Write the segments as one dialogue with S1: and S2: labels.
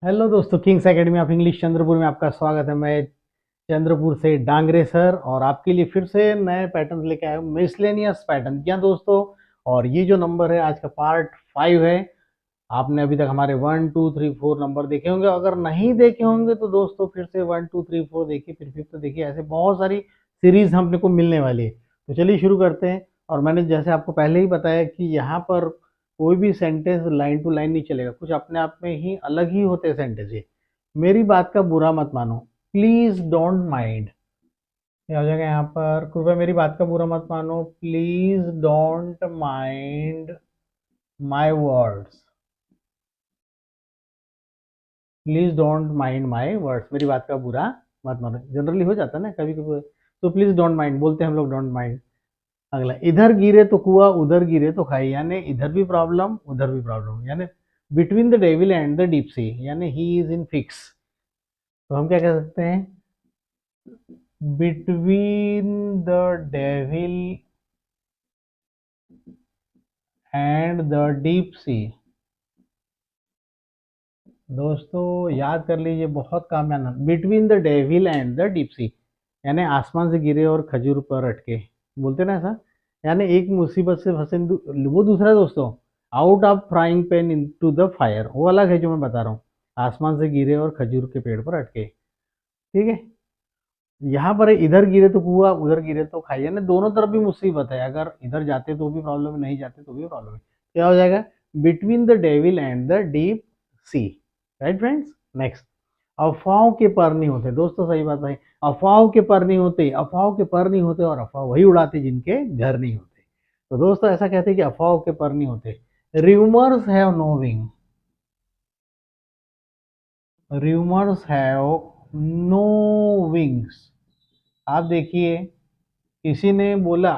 S1: Hello दोस्तों, Kings academy of English Chandrapur में आपका स्वागत है। मैं चंद्रपुर से डांगरे सर और आपके लिए फिर से नए पैटर्न लेके आया हूँ, मिसलेनियस पैटर्न। क्या दोस्तों, और ये जो नंबर है आज का पार्ट 5 है। आपने अभी तक हमारे 1 2 3 4 नंबर देखे होंगे, अगर नहीं देखे होंगे तो दोस्तों फिर से 1 2 3 4 देखिए, फिर 5th देखिए। ऐसे बहुत सारी सीरीज हमने को मिलने वाली है। तो चलिए शुरू करते हैं। और मैंने जैसे आपको पहले ही बताया कि यहाँ पर कोई भी सेंटेंस लाइन टू लाइन नहीं चलेगा, कुछ अपने आप में ही अलग ही होते हैं सेंटेंस ये। मेरी बात का बुरा मत मानो, प्लीज डोंट माइंड। क्या हो जाएगा यहाँ पर, कृपया मेरी बात का बुरा मत मानो, please don't mind my words. Please don't mind my words, मेरी बात का बुरा मत मानो। जनरली हो जाता है ना कभी कभी, तो प्लीज डोंट माइंड बोलते हैं हम लोग, डोंट माइंड। अगला, इधर गिरे तो कुआ उधर गिरे तो खाई, यानी इधर भी प्रॉब्लम उधर भी प्रॉब्लम, यानी between the devil and the deep sea, यानी ही इज इन फिक्स। तो हम क्या कह सकते हैं, between the devil and the deep sea. दोस्तों याद कर लीजिए, बहुत काम में आना, between the devil and the deep sea, यानी आसमान से गिरे और खजूर पर अटके, बोलते ना ऐसा। यानी एक मुसीबत से फंसे वो दूसरा दोस्तों, out of frying pan into the fire, वो अलग है जो मैं बता रहा हूँ। आसमान से गिरे और खजूर के पेड़ पर अटके, ठीक है। यहाँ पर इधर गिरे तो कुआ उधर गिरे तो खाई, यानी दोनों तरफ भी मुसीबत है, अगर इधर जाते तो भी प्रॉब्लम है, नहीं जाते तो भी प्रॉब्लम है। क्या हो जाएगा, between the devil and the deep sea. Right friends. Next, अफवाहों के पर नहीं होते। दोस्तों सही बात है, अफवाहों के पर नहीं होते, अफवाहों के पर नहीं होते, और अफवाह वही उड़ाते जिनके घर नहीं होते। तो दोस्तों ऐसा कहते हैं कि अफवाहों के पर नहीं होते। Rumours have no wing, rumours have no wings. आप देखिए, किसी ने बोला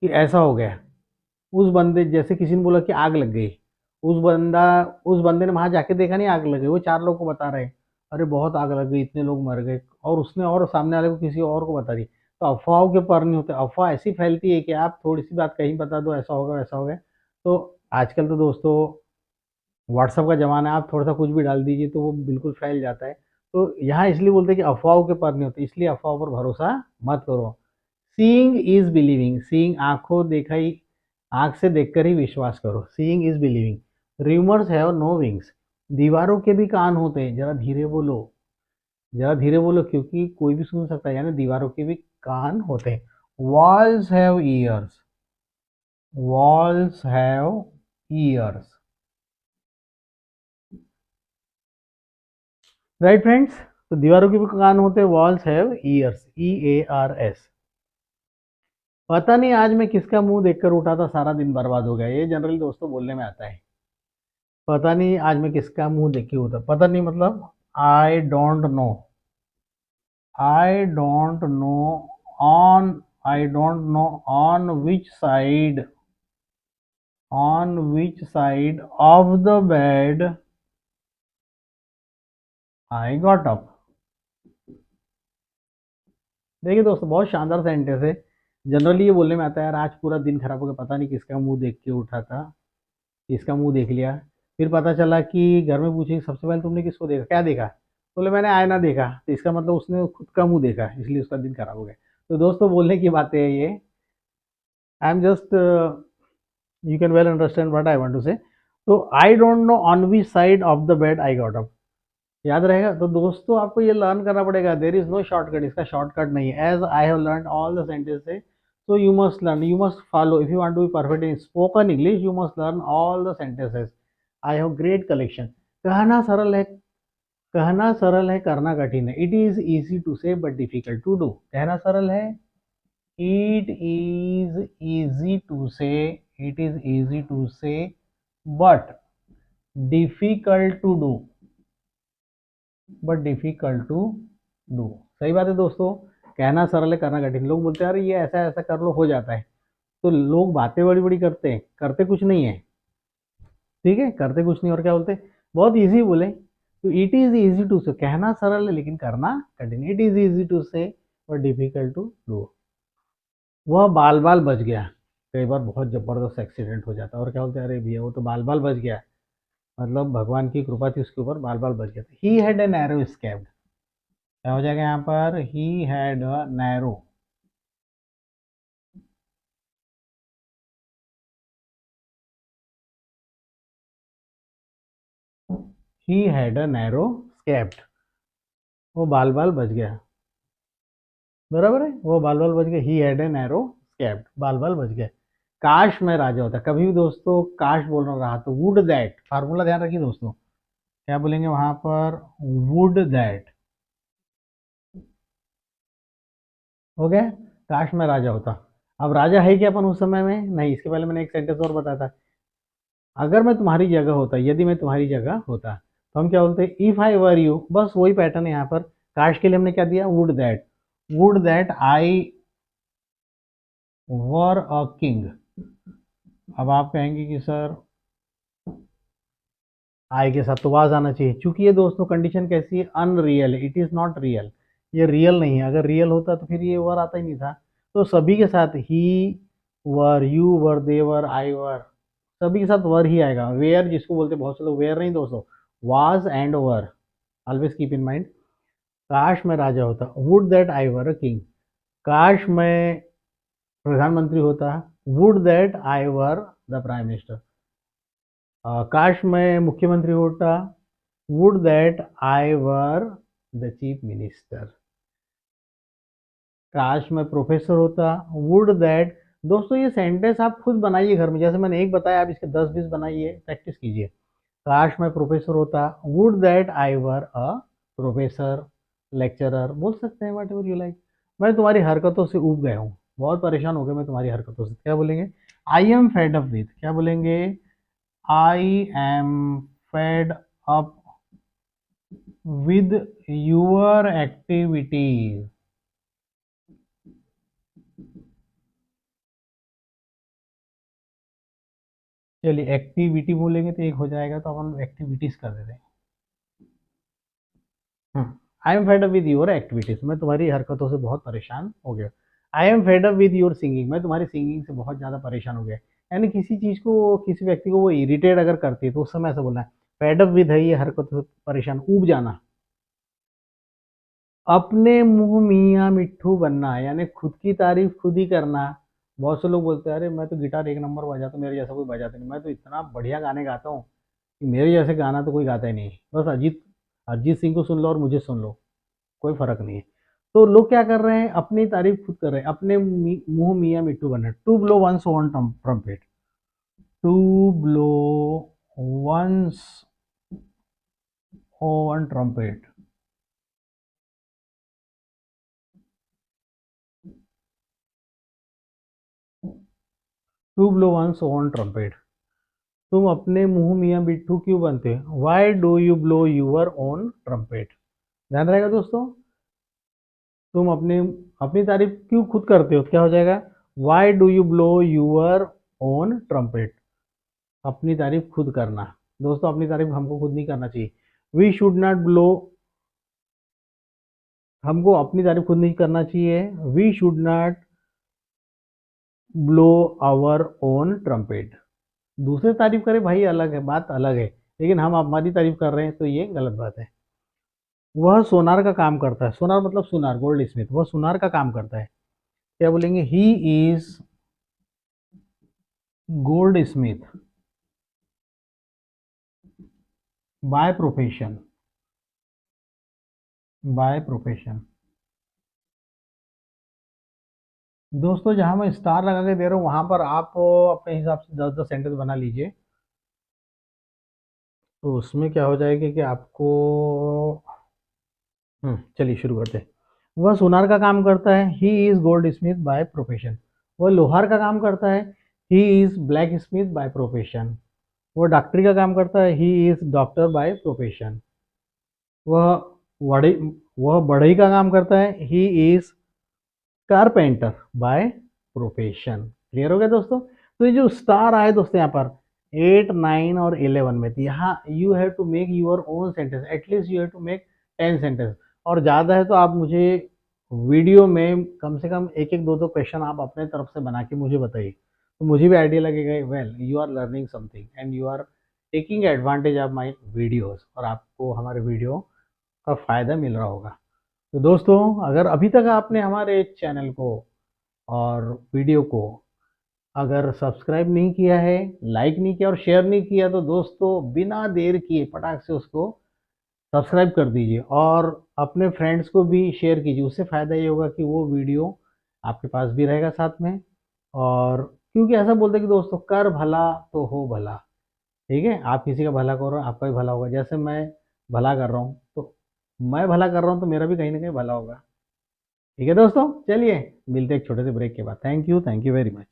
S1: कि ऐसा हो गया, उस बंदे, जैसे किसी ने बोला कि आग लग गई, उस बंदे ने वहां जाके देखा नहीं आग लग गई, वो 4 लोग को बता रहे, अरे बहुत आग लग गई, इतने लोग मर गए, और उसने और सामने वाले को किसी और को बता दी। तो अफवाहों के पर नहीं होते। अफवाह ऐसी फैलती है कि आप थोड़ी सी बात कहीं बता दो, ऐसा होगा वैसा होगा। तो आजकल तो दोस्तों व्हाट्सअप का ज़माना है, आप थोड़ा सा कुछ भी डाल दीजिए तो वो बिल्कुल फैल जाता है। तो यहाँ इसलिए बोलते हैं कि अफवाहों के पर नहीं होते, इसलिए अफवाहों पर भरोसा मत करो। सीइंग इज बिलीविंग, सीइंग आंखों देखा ही, आंख से देखकर ही विश्वास करो, seeing is believing. Rumours have no wings, दीवारों के भी कान होते हैं, जरा धीरे बोलो, जरा धीरे बोलो, क्योंकि कोई भी सुन सकता है, यानी दीवारों के भी कान होते हैं। Walls have years, walls have years. Right friends. तो दीवारों के भी कान होते हैं, वॉल्स हैव ईयर्स, EARS। पता नहीं आज मैं किसका मुंह देखकर उठा था, सारा दिन बर्बाद हो गया, ये जनरली दोस्तों बोलने में आता है। पता नहीं आज मैं किसका मुंह देख के उठा, पता नहीं मतलब आई don't no, I don't know on, I don't know on which side, on which side of the bed I got up. देखिए दोस्तों, बहुत शानदार सेंटेंस है। जनरली ये बोलने में आता है, यार आज पूरा दिन खराब हो गया, पता नहीं किसका मुंह देख के उठा था, किसका मुंह देख लिया। फिर पता चला कि घर में पूछे सबसे पहले तुमने किसको देखा, क्या देखा, बोले मैंने आईना देखा, तो इसका मतलब उसने खुद का मुंह देखा, इसलिए उसका दिन खराब हो गया। तो दोस्तों बोलने की बातें है ये, I am just, you can well understand what I want to say. तो I don't know on which side of the bed I got up, याद रहेगा। तो दोस्तों आपको ये लर्न करना पड़ेगा, देर इज नो शॉर्टकट, इसका शॉर्टकट नहीं है। As I have learn all the sentences, so you must learn, you must follow, if you want to be perfect in spoken English you must learn all the sentences. I have great collection। कहना सरल है, कहना सरल है करना कठिन है, it is easy to say but difficult to do. कहना सरल है, it is easy to say, it is easy to say but difficult to do, but difficult to do. सही बात है दोस्तों, कहना सरल है करना कठिन। लोग बोलते हैं अरे ये ऐसा ऐसा कर लो हो जाता है, तो लोग बातें बड़ी बड़ी करते हैं, करते कुछ नहीं है, ठीक है, करते कुछ नहीं, और क्या बोलते हैं, बहुत इजी बोले। तो इट इज इजी टू से, कहना सरल है लेकिन करना कठिन, इट इज इजी टू से और डिफिकल्ट टू डू। वह बाल बाल बच गया, कई बार बहुत जबरदस्त एक्सीडेंट हो जाता है, और क्या बोलते हैं, अरे भैया वो तो बाल बाल बच गया, मतलब भगवान की कृपा थी उसके ऊपर, बाल बाल बच गए थे। ही हैड ए नैरो स्कैब्ड, क्या हो जाएगा यहाँ पर, he had a narrow, he had a narrow scabbed, वो बाल बाल बच गया, बराबर है, वो बाल बाल बच गए, ही हैड ए नैरो स्कैब्ड, बाल बाल बच गए। काश मैं राजा होता, कभी भी दोस्तों काश बोल रहा तो वुड दैट, फार्मूला ध्यान रखिए दोस्तों, क्या बोलेंगे वहां पर, वुड दैट, हो गया, काश मैं राजा होता। अब राजा है क्या अपन उस समय में, नहीं, इसके पहले मैंने एक सेंटेंस और बताया था, अगर मैं तुम्हारी जगह होता, यदि मैं तुम्हारी जगह होता, तो हम क्या बोलते हैं, इफ आई वर यू, बस वही पैटर्न है यहाँ पर, काश के लिए हमने क्या दिया, would that I were a king. अब आप कहेंगे कि सर आई के साथ तो वाज आना चाहिए, क्योंकि ये दोस्तों कंडीशन कैसी है, unreal, it is not real, ये रियल नहीं है, अगर रियल होता तो फिर ये वर आता ही नहीं था। तो सभी के साथ ही वर, यू वर, दे वर, आई वर, सभी के साथ वर ही आएगा। वेयर जिसको बोलते हैं, बहुत से लोग वेयर नहीं दोस्तों, was and were, always keep in mind. काश मैं राजा होता, would that I were a king, काश मैं प्रधानमंत्री होता, would that I were the prime minister, काश मैं मुख्यमंत्री होता, would that I were the chief minister, काश मैं प्रोफेसर होता, वुड दैट, दोस्तों ये सेंटेंस आप खुद बनाइए घर में, जैसे मैंने एक बताया आप इसके 10-20 बनाइए, प्रैक्टिस कीजिए। काश मैं प्रोफेसर होता, would that I were a professor, lecturer, बोल सकते हैं वट एवर यू लाइक। मैं तुम्हारी हरकतों से ऊब गया हूँ, बहुत परेशान हो गया मैं तुम्हारी हरकतों से, क्या बोलेंगे, I am fed up with, क्या बोलेंगे, I am fed up with your activities, चलिए एक्टिविटी बोलेंगे तो एक हो जाएगा, तो अपन एक्टिविटीज कर देते हैं। आई am fed up with your activities, मैं तुम्हारी हरकतों से बहुत परेशान हो गया। आई am fed up with your singing, मैं तुम्हारी सिंगिंग से बहुत ज़्यादा परेशान हो गया। यानी किसी चीज़ को, किसी व्यक्ति को वो इरिटेट अगर करती है तो उस समय ऐसा बोलना है, फेड अप विद है ये हरकतों से परेशान, ऊब जाना। अपने मुंह मियाँ मिट्ठू बनना, यानी खुद की तारीफ खुद ही करना। बहुत से लोग बोलते हैं, अरे मैं तो गिटार एक नंबर बजाता हूँ, मेरे जैसा कोई बजाता नहीं, मैं तो इतना बढ़िया गाने गाता हूँ कि मेरे जैसे गाना तो कोई गाता ही नहीं, बस अजीत अरिजीत सिंह को सुन लो और मुझे सुन लो, कोई फर्क नहीं है। तो लोग क्या कर रहे हैं, अपनी तारीफ खुद कर रहे हैं, अपने मुंह मियाँ मिट्टू बनना। To blow once on trumpet, to blow once on trumpet, to blow once on trumpet, तुम अपने मुंह मियाँ बिट्टू क्यों बनते हो, why do you blow your own trumpet, ध्यान रहेगा दोस्तों, तुम अपने अपनी तारीफ क्यों खुद करते हो, क्या हो जाएगा, why do you blow your own trumpet, अपनी तारीफ खुद करना। दोस्तों अपनी तारीफ हमको खुद नहीं करना चाहिए, वी शुड नॉट ब्लो, हमको अपनी तारीफ खुद नहीं करना चाहिए, we should not blow our own trumpet. दूसरे तारीफ करे भाई अलग है, बात अलग है, लेकिन हम हमारी तारीफ कर रहे हैं तो ये गलत बात है। वह सोनार का काम करता है, सोनार मतलब सुनार, गोल्ड स्मिथ, वह सुनार का काम करता है, क्या बोलेंगे, he is gold Smith by profession, by profession. दोस्तों जहां मैं स्टार लगा के दे रहा हूँ वहां पर आप अपने हिसाब से 10-10 सेंटेंस बना लीजिए, तो उसमें क्या हो जाएगा कि आपको, चलिए शुरू करते हैं। वह सुनार का काम करता है, he is gold Smith by profession. वह लोहार का काम करता है, he is black Smith by profession. वह डॉक्टरी का काम करता है, he is doctor by profession. वह वढ़ई वह बढ़ई का काम करता है, he is carpenter by profession. Clear हो गया दोस्तों। तो ये जो स्टार आए दोस्तों यहाँ पर 8, 9 और 11 में, तो यहाँ you have to make your own sentence, at least you have to make 10 sentence, और ज़्यादा है तो आप मुझे वीडियो में कम से कम एक एक दो दो क्वेश्चन आप अपने तरफ से बना के मुझे बताइए, तो मुझे भी आइडिया लगेगा, well you are learning something and you are taking advantage of my videos और आपको हमारे वीडियो का फ़ायदा मिल रहा होगा। तो दोस्तों, अगर अभी तक आपने हमारे चैनल को और वीडियो को अगर सब्सक्राइब नहीं किया है, लाइक नहीं किया और शेयर नहीं किया, तो दोस्तों बिना देर किए फटाक से उसको सब्सक्राइब कर दीजिए और अपने फ्रेंड्स को भी शेयर कीजिए। उससे फ़ायदा ये होगा कि वो वीडियो आपके पास भी रहेगा साथ में। और क्योंकि ऐसा बोलते हैं कि दोस्तों, कर भला तो हो भला। ठीक है, आप किसी का भला करो, आपका भी भला होगा। जैसे मैं भला कर रहा हूँ, तो मैं भला कर रहा हूँ तो मेरा भी कहीं ना कहीं भला होगा। ठीक है दोस्तों, चलिए मिलते हैं एक छोटे से ब्रेक के बाद। Thank you very much.